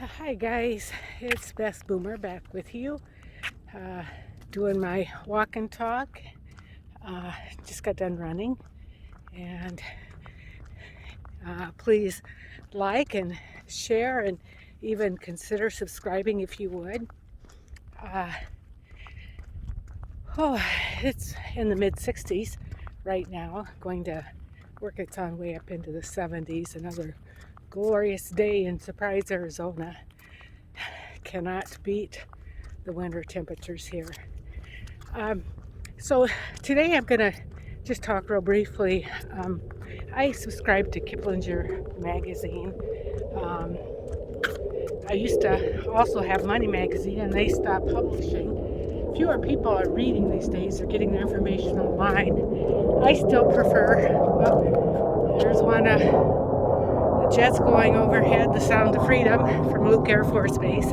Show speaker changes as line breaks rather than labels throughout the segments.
Hi guys, it's Beth Boomer back with you, doing my walk and talk. Just got done running, and please like and share and even consider subscribing if you would. Oh, it's in the mid 60s right now, going to work its own way up into the 70s. Another glorious day in Surprise, Arizona. Cannot beat the winter temperatures here. So today I'm going to just talk real briefly. I subscribe to Kiplinger magazine. I used to also have Money magazine, and they stopped publishing. Fewer people are reading these days. They're getting their information online. I still prefer, well, there's one the jets going overhead, the sound of freedom from Luke Air Force Base.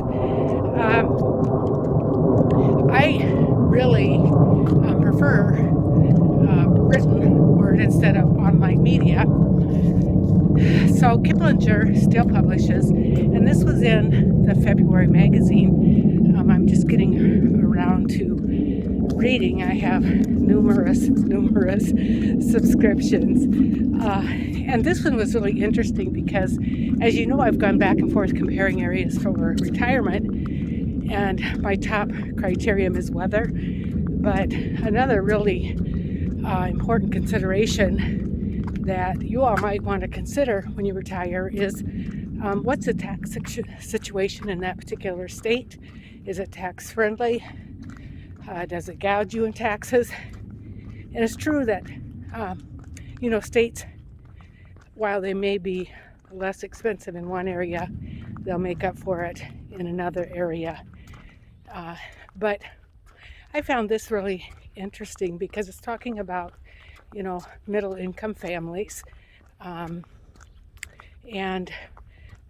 I really prefer written word instead of online media. So Kiplinger still publishes, and this was in the February magazine. I'm just getting around to reading. I have numerous subscriptions. And this one was really interesting because, as you know, I've gone back and forth comparing areas for retirement, and my top criterion is weather. But another really important consideration that you all might want to consider when you retire is what's the tax situation in that particular state? Is it tax friendly? Does it gouge you in taxes? And it's true that states, while they may be less expensive in one area, they'll make up for it in another area. But I found this really interesting because it's talking about, middle income families. And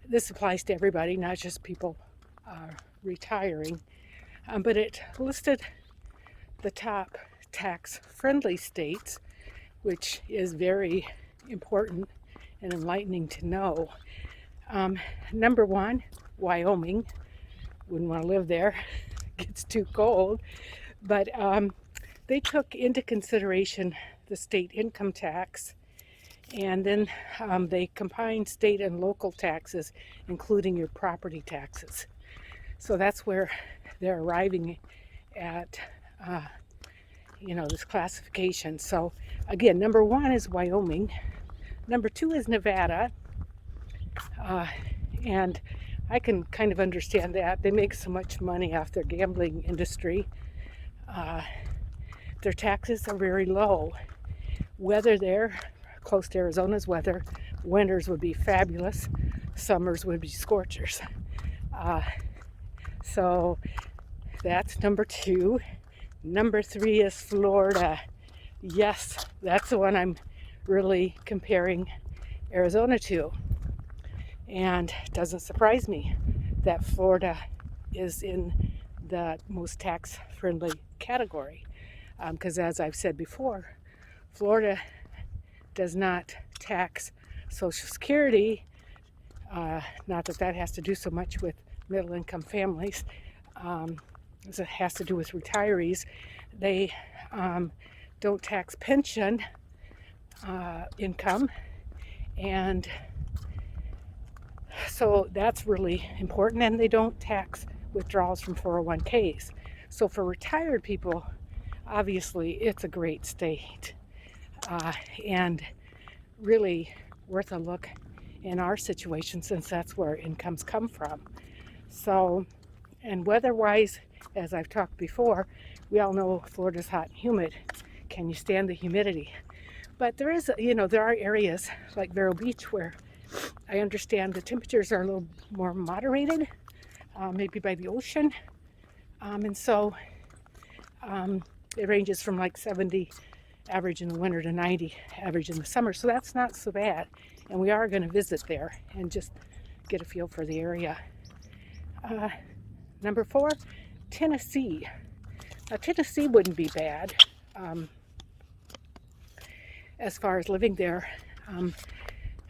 this applies to everybody, not just people retiring. But it listed the top tax-friendly states, which is very important and enlightening to know. Number one, Wyoming. Wouldn't want to live there. Gets too cold. But they took into consideration the state income tax, and then they combined state and local taxes, including your property taxes. So that's where they're arriving at, this classification. So again, number one is Wyoming. Number two is Nevada. And I can kind of understand that. They make so much money off their gambling industry. Their taxes are very low. Weather there, close to Arizona's weather, winters would be fabulous. Summers would be scorchers. So that's number two. Number three is Florida. Yes, that's the one I'm really comparing Arizona to. And it doesn't surprise me that Florida is in the most tax-friendly category. Because as I've said before, Florida does not tax Social Security. Not that that has to do so much with middle-income families. It has to do with retirees. They don't tax pension income, and so that's really important. And they don't tax withdrawals from 401ks. So for retired people, obviously it's a great state, and really worth a look in our situation, since that's where incomes come from. So, and weather-wise, as I've talked before, we all know Florida's hot and humid. Can you stand the humidity? But there are areas like Vero Beach where I understand the temperatures are a little more moderated, maybe by the ocean. And so it ranges from like 70 average in the winter to 90 average in the summer. So that's not so bad. And we are going to visit there and just get a feel for the area. Number four, Tennessee. Now, Tennessee wouldn't be bad as far as living there.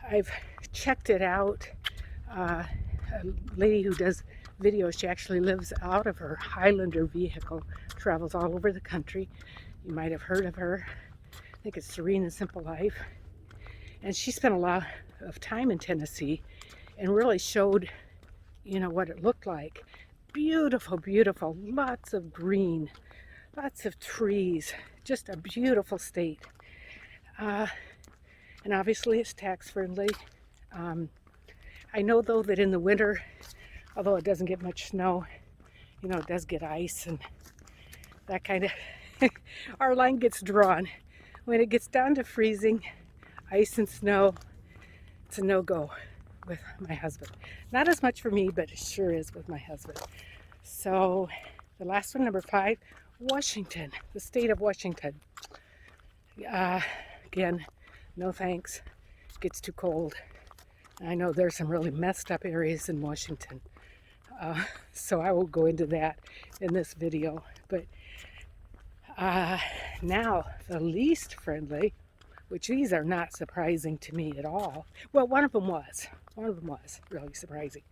I've checked it out a lady who does videos. She actually lives out of her Highlander vehicle, travels all over the country. You might have heard of her. I think it's Serene and Simple Life. And she spent a lot of time in Tennessee and really showed, what it looked like. Beautiful, beautiful, lots of green, lots of trees, just a beautiful state. And obviously it's tax friendly. I know though that in the winter, although it doesn't get much snow, it does get ice and that kind of, our line gets drawn. When it gets down to freezing, ice and snow, it's a no-go with my husband. Not as much for me, but it sure is with my husband. So the last one, number 5, Washington, the state of Washington. Again, no thanks. It gets too cold. I know there's some really messed up areas in Washington. So I will go into that in this video. But now the least friendly, which these are not surprising to me at all. Well, one of them was really surprising.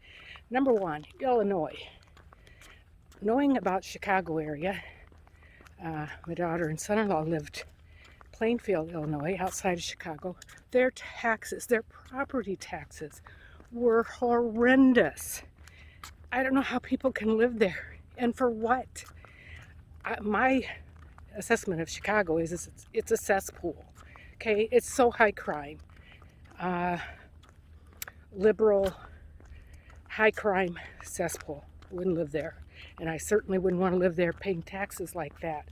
Number 1, Illinois. Knowing about Chicago area, my daughter and son-in-law lived Plainfield, Illinois, outside of Chicago. Their taxes, their property taxes were horrendous. I don't know how people can live there and for what. My assessment of Chicago is it's a cesspool. Okay, it's so high crime, liberal, high crime cesspool. Wouldn't live there, and I certainly wouldn't want to live there paying taxes like that.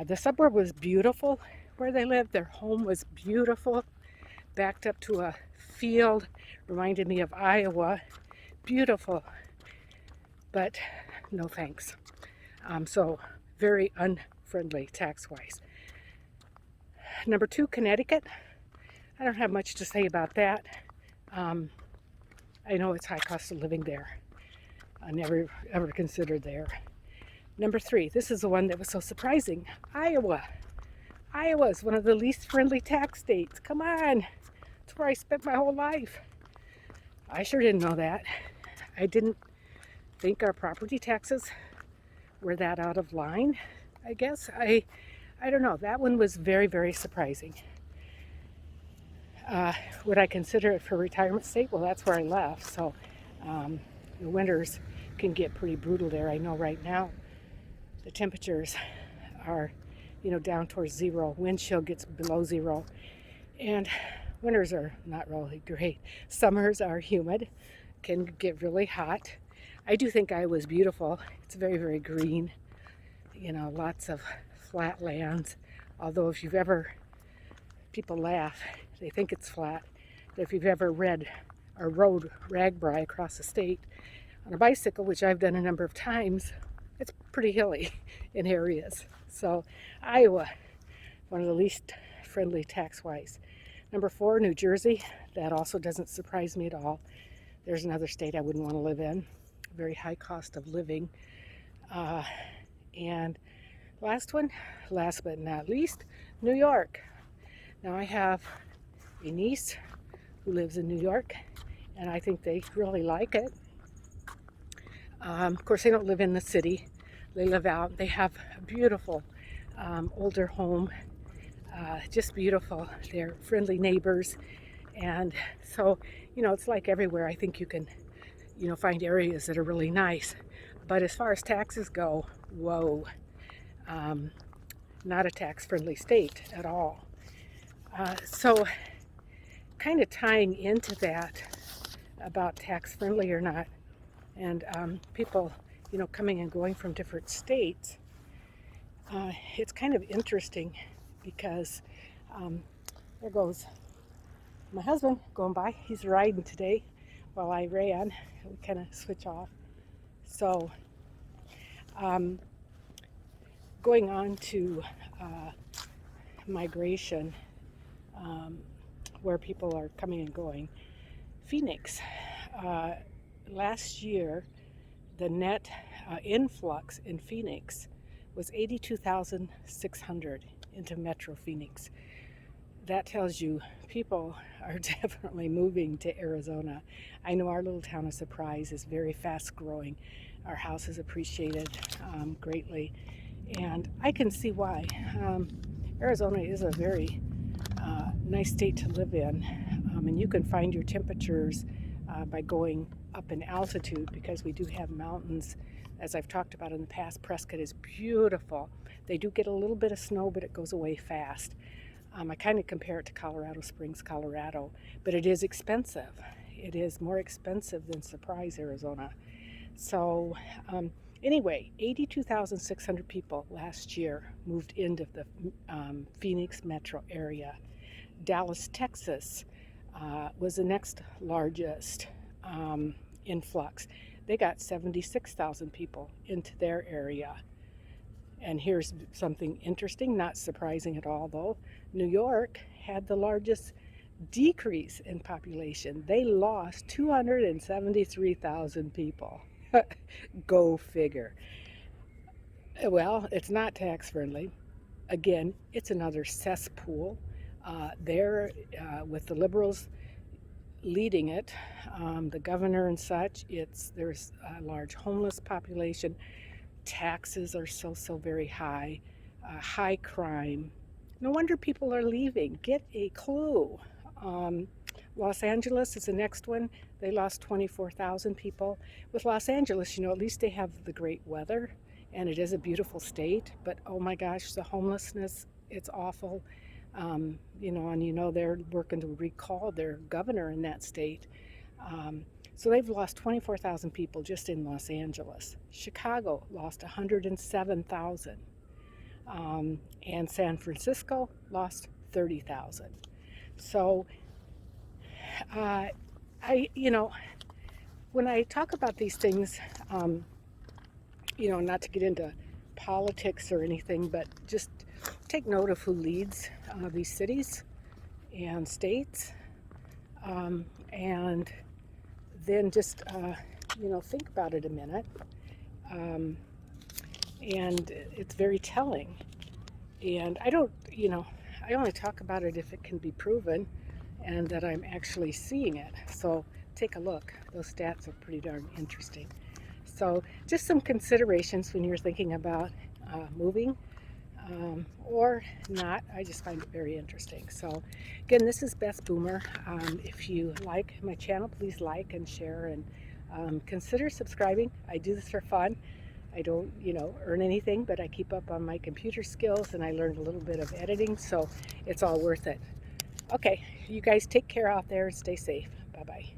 The suburb was beautiful where they lived. Their home was beautiful, backed up to a field, reminded me of Iowa. Beautiful, but no thanks. So very unfriendly tax-wise. Number 2, Connecticut. I don't have much to say about that. I know it's high cost of living there. I never ever considered there. Number 3, this is the one that was so surprising. Iowa. Iowa is one of the least friendly tax states. Come on. That's where I spent my whole life. I sure didn't know that. I didn't think our property taxes were that out of line, I guess. I don't know. That one was very, very surprising. Would I consider it for retirement state? Well, that's where I left. So the winters can get pretty brutal there. I know right now the temperatures are, down towards 0. Wind chill gets below 0. And winters are not really great. Summers are humid, can get really hot. I do think Iowa's beautiful. It's very, very green. Lots of flat lands. Although if you've ever, people laugh, they think it's flat. But if you've ever rode ragbri across the state on a bicycle, which I've done a number of times, it's pretty hilly in areas. So Iowa, one of the least friendly tax-wise. Number 4, New Jersey. That also doesn't surprise me at all. There's another state I wouldn't want to live in. Very high cost of living. And last but not least, New York. Now I have a niece who lives in New York, and I think they really like it. Of course, they don't live in the city. They live out. They have a beautiful older home, just beautiful. They're friendly neighbors, and so it's like everywhere. I think you can find areas that are really nice, but as far as taxes go, whoa, not a tax-friendly state at all. So kind of tying into that about tax-friendly or not, and people coming and going from different states, it's kind of interesting because there goes my husband going by. He's riding today while I ran. We kind of switch off. So going on to migration, where people are coming and going. Phoenix, last year the net influx in Phoenix was 82,600 into Metro Phoenix. that tells you people are definitely moving to Arizona. I know our little town of Surprise is very fast growing. Our house is appreciated greatly, and I can see why. Arizona is a very nice state to live in, and you can find your temperatures by going up in altitude, because we do have mountains. As I've talked about in the past, Prescott is beautiful. They do get a little bit of snow, but it goes away fast. I kind of compare it to Colorado Springs, Colorado, but it is expensive. It is more expensive than Surprise, Arizona. So anyway, 82,600 people last year moved into the Phoenix metro area. Dallas, Texas was the next largest influx. They got 76,000 people into their area. And here's something interesting, not surprising at all though. New York had the largest decrease in population. They lost 273,000 people. Go figure. Well, it's not tax friendly. Again, it's another cesspool. There, with the liberals leading it, the governor and such, there's a large homeless population. Taxes are so very high. High crime. No wonder people are leaving. Get a clue. Los Angeles is the next one. They lost 24,000 people. With Los Angeles, at least they have the great weather, and it is a beautiful state. But oh my gosh, the homelessness, it's awful. And they're working to recall their governor in that state. So they've lost 24,000 people just in Los Angeles. Chicago lost 107,000. And San Francisco lost 30,000. So when I talk about these things, not to get into politics or anything, but just take note of who leads these cities and states, and then just think about it a minute. And it's very telling. And I only talk about it if it can be proven and that I'm actually seeing it. So take a look. Those stats are pretty darn interesting. So just some considerations when you're thinking about moving or not. I just find it very interesting. So again, this is Beth Boomer. If you like my channel, please like and share, and consider subscribing. I do this for fun. I don't, earn anything, but I keep up on my computer skills, and I learned a little bit of editing, so it's all worth it. Okay, you guys take care out there and stay safe. Bye-bye.